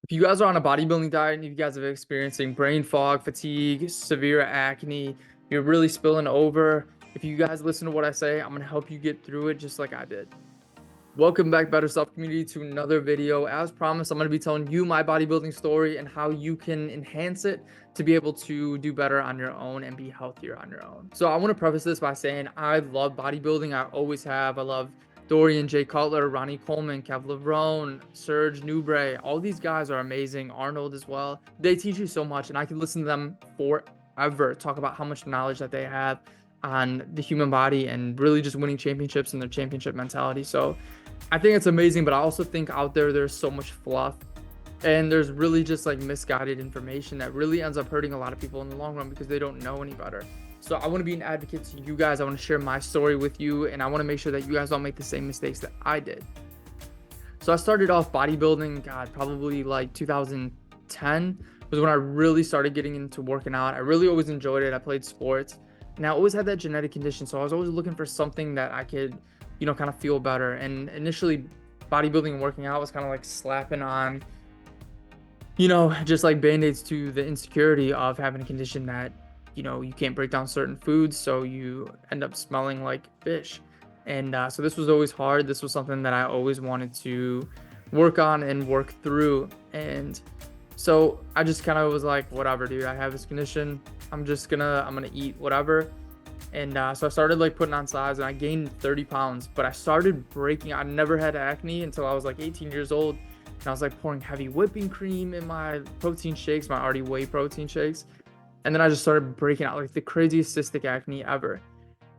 If you guys are on a bodybuilding diet and you guys are experiencing brain fog, fatigue, severe acne, you're really spilling over, if you guys listen to what I say, I'm going to help you get through it just like I did. Welcome back, Better Self Community, to another video. As promised, I'm going to be telling you my bodybuilding story and how you can enhance it to be able to do better on your own and be healthier on your own. So I want to preface this by saying I love bodybuilding. I always have. I love Dorian, Jay Cutler, Ronnie Coleman, Kev Levrone, Serge Nubray. All these guys are amazing. Arnold as well. They teach you so much, and I can listen to them forever talk about how much knowledge that they have on the human body and really just winning championships and their championship mentality. So I think it's amazing, but I also think out there's so much fluff and there's really just like misguided information that really ends up hurting a lot of people in the long run because they don't know any better. So I want to be an advocate to you guys. I want to share my story with you, and I want to make sure that you guys don't make the same mistakes that I did. So I started off bodybuilding, God, probably like 2010 was when I really started getting into working out. I really always enjoyed it. I played sports, and I always had that genetic condition. So I was always looking for something that I could, kind of feel better. And initially, bodybuilding and working out was kind of like slapping on, just like band-aids to the insecurity of having a condition that, you can't break down certain foods. So you end up smelling like fish. And so this was always hard. This was something that I always wanted to work on and work through. And so I just kind of was like, whatever, dude, I have this condition. I'm gonna eat whatever. And so I started like putting on size, and I gained 30 pounds, but I started breaking. I never had acne until I was like 18 years old. And I was like pouring heavy whipping cream in my protein shakes, my already whey protein shakes. And then I just started breaking out like the craziest cystic acne ever.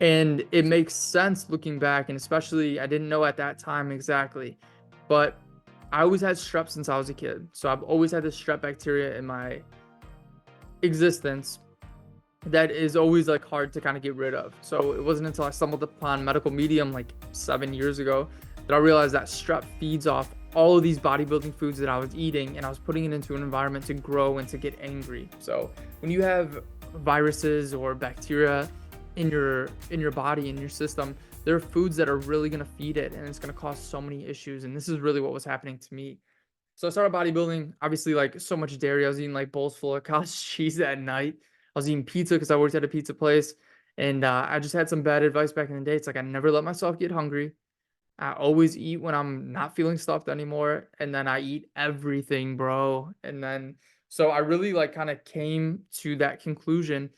And it makes sense looking back, and especially I didn't know at that time exactly, but I always had strep since I was a kid. So I've always had this strep bacteria in my existence that is always like hard to kind of get rid of. So it wasn't until I stumbled upon medical medium like 7 years ago that I realized that strep feeds off all of these bodybuilding foods that I was eating, and I was putting it into an environment to grow and to get angry. So when you have viruses or bacteria in your body, in your system, there are foods that are really going to feed it, and it's going to cause so many issues. And this is really what was happening to me. So I started bodybuilding, obviously like so much dairy. I was eating like bowls full of cottage cheese at night. I was eating pizza because I worked at a pizza place. And I just had some bad advice back in the day. It's like I never let myself get hungry. I always eat when I'm not feeling stuffed anymore. And then I eat everything, bro. And then so I really like kind of came to that conclusion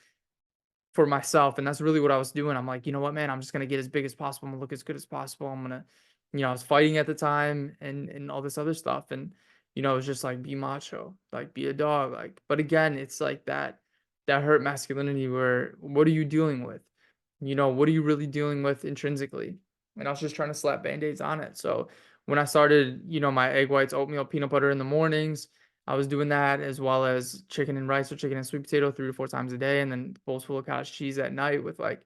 for myself. And that's really what I was doing. I'm like, you know what, man, I'm just gonna get as big as possible. I'm gonna look as good as possible. I'm gonna, I was fighting at the time and all this other stuff. And, it was just like be macho, like be a dog. Like, but again, it's like that hurt masculinity where what are you dealing with? What are you really dealing with intrinsically? And I was just trying to slap band-aids on it. So when I started, my egg whites, oatmeal, peanut butter in the mornings, I was doing that, as well as chicken and rice or chicken and sweet potato 3 to 4 times a day, and then bowls full of cottage cheese at night with like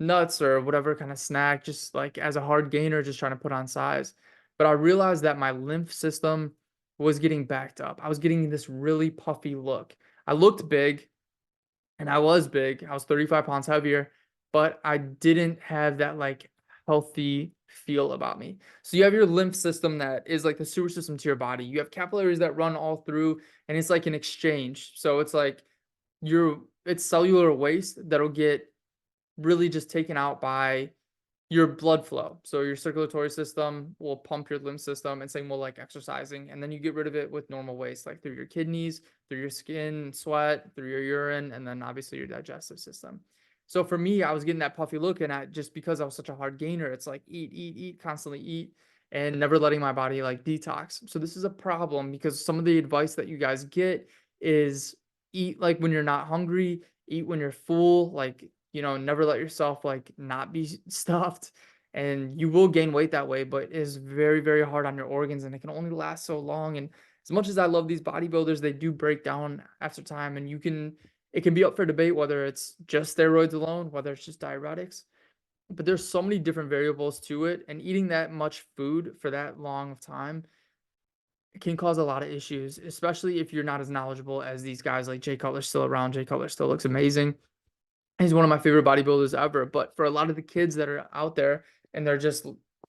nuts or whatever kind of snack, just like as a hard gainer, just trying to put on size. But I realized that my lymph system was getting backed up. I was getting this really puffy look. I looked big, and I was big. I was 35 pounds heavier, but I didn't have that like healthy feel about me. So you have your lymph system that is like the sewer system to your body. You have capillaries that run all through, and it's like an exchange. So it's like it's cellular waste that'll get really just taken out by your blood flow. So your circulatory system will pump your lymph system, and same will like exercising. And then you get rid of it with normal waste, like through your kidneys, through your skin, sweat, through your urine, and then obviously your digestive system. So for me, I was getting that puffy look, and just because I was such a hard gainer, it's like eat, eat, eat, constantly eat, and never letting my body like detox. So this is a problem because some of the advice that you guys get is eat like when you're not hungry, eat when you're full, like, never let yourself like not be stuffed, and you will gain weight that way, but it is very, very hard on your organs, and it can only last so long. And as much as I love these bodybuilders, they do break down after time, and it can be up for debate whether it's just steroids alone, whether it's just diuretics, but there's so many different variables to it, and eating that much food for that long of time can cause a lot of issues, especially if you're not as knowledgeable as these guys. Like Jay Cutler's still around. Jay Cutler still looks amazing. He's one of my favorite bodybuilders ever. But for a lot of the kids that are out there and they're just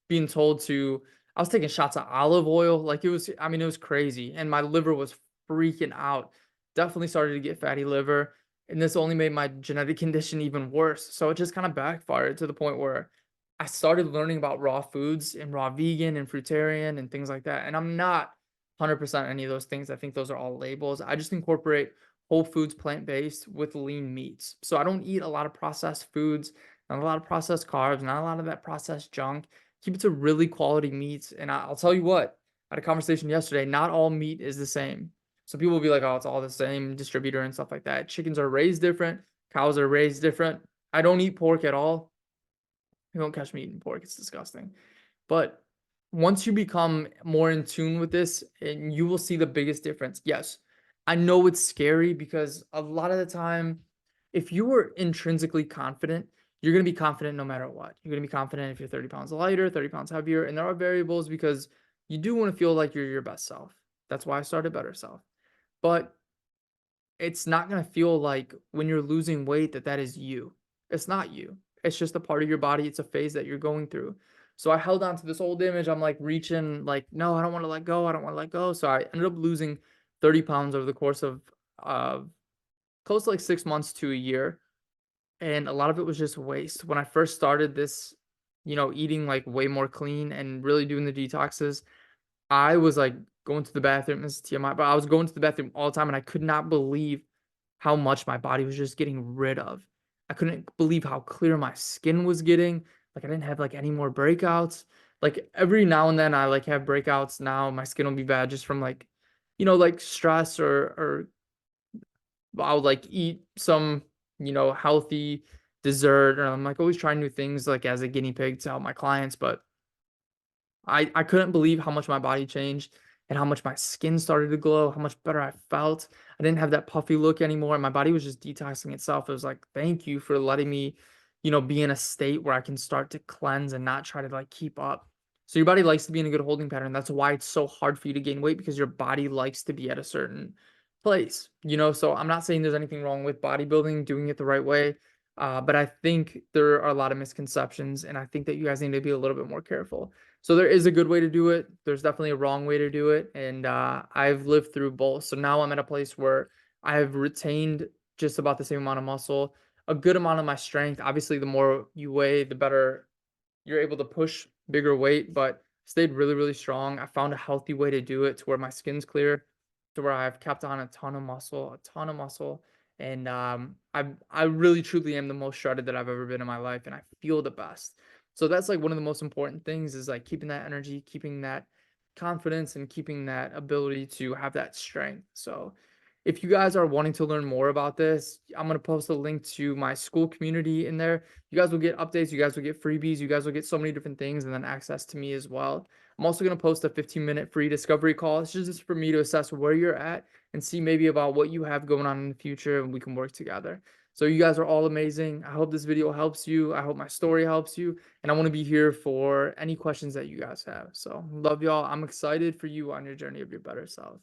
being told to I was taking shots of olive oil. Like it was, I mean, it was crazy. And my liver was freaking out. Definitely started to get fatty liver. And this only made my genetic condition even worse. So it just kind of backfired to the point where I started learning about raw foods and raw vegan and fruitarian and things like that. And I'm not 100% any of those things. I think those are all labels. I just incorporate whole foods, plant-based with lean meats. So I don't eat a lot of processed foods, not a lot of processed carbs, not a lot of that processed junk. Keep it to really quality meats. And I'll tell you what, I had a conversation yesterday. Not all meat is the same. So people will be like, oh, it's all the same distributor and stuff like that. Chickens are raised different, cows are raised different. I don't eat pork at all. You don't catch me eating pork. It's disgusting. But once you become more in tune with this, and you will see the biggest difference. Yes, I know it's scary because a lot of the time, if you were intrinsically confident, you're going to be confident no matter what. You're going to be confident if you're 30 pounds lighter, 30 pounds heavier. And there are variables because you do want to feel like you're your best self. That's why I started Better Self. But it's not going to feel like when you're losing weight that that is you. It's not you. It's just a part of your body. It's a phase that you're going through. So I held on to this old image. I'm like reaching, like, no, I don't want to let go. I don't want to let go. So I ended up losing 30 pounds over the course of close to like 6 months to a year. And a lot of it was just waste. When I first started this, eating like way more clean and really doing the detoxes, I was like going to the bathroom. This is TMI, but I was going to the bathroom all the time and I could not believe how much my body was just getting rid of. I couldn't believe how clear my skin was getting. Like I didn't have like any more breakouts. Like every now and then I like have breakouts now. My skin will be bad just from like, like stress or I'll like eat some, healthy dessert, or I'm like always trying new things like as a guinea pig to help my clients, but I couldn't believe how much my body changed and how much my skin started to glow, how much better I felt. I didn't have that puffy look anymore. My body was just detoxing itself. It was like, thank you for letting me, be in a state where I can start to cleanse and not try to like keep up. So your body likes to be in a good holding pattern. That's why it's so hard for you to gain weight because your body likes to be at a certain place, So I'm not saying there's anything wrong with bodybuilding, doing it the right way. But I think there are a lot of misconceptions, and I think that you guys need to be a little bit more careful. So there is a good way to do it. There's definitely a wrong way to do it. And I've lived through both. So now I'm at a place where I have retained just about the same amount of muscle, a good amount of my strength. Obviously, the more you weigh, the better you're able to push bigger weight, but stayed really, really strong. I found a healthy way to do it to where my skin's clear, to where I've kept on a ton of muscle, a ton of muscle. And I really truly am the most shredded that I've ever been in my life, and I feel the best. So that's like one of the most important things is like keeping that energy, keeping that confidence, and keeping that ability to have that strength. So if you guys are wanting to learn more about this, I'm going to post a link to my school community in there. You guys will get updates, you guys will get freebies, you guys will get so many different things, and then access to me as well. I'm also going to post a 15-minute free discovery call. It's just for me to assess where you're at and see maybe about what you have going on in the future, and we can work together. So you guys are all amazing. I hope this video helps you. I hope my story helps you. And I want to be here for any questions that you guys have. So love y'all. I'm excited for you on your journey of your better self.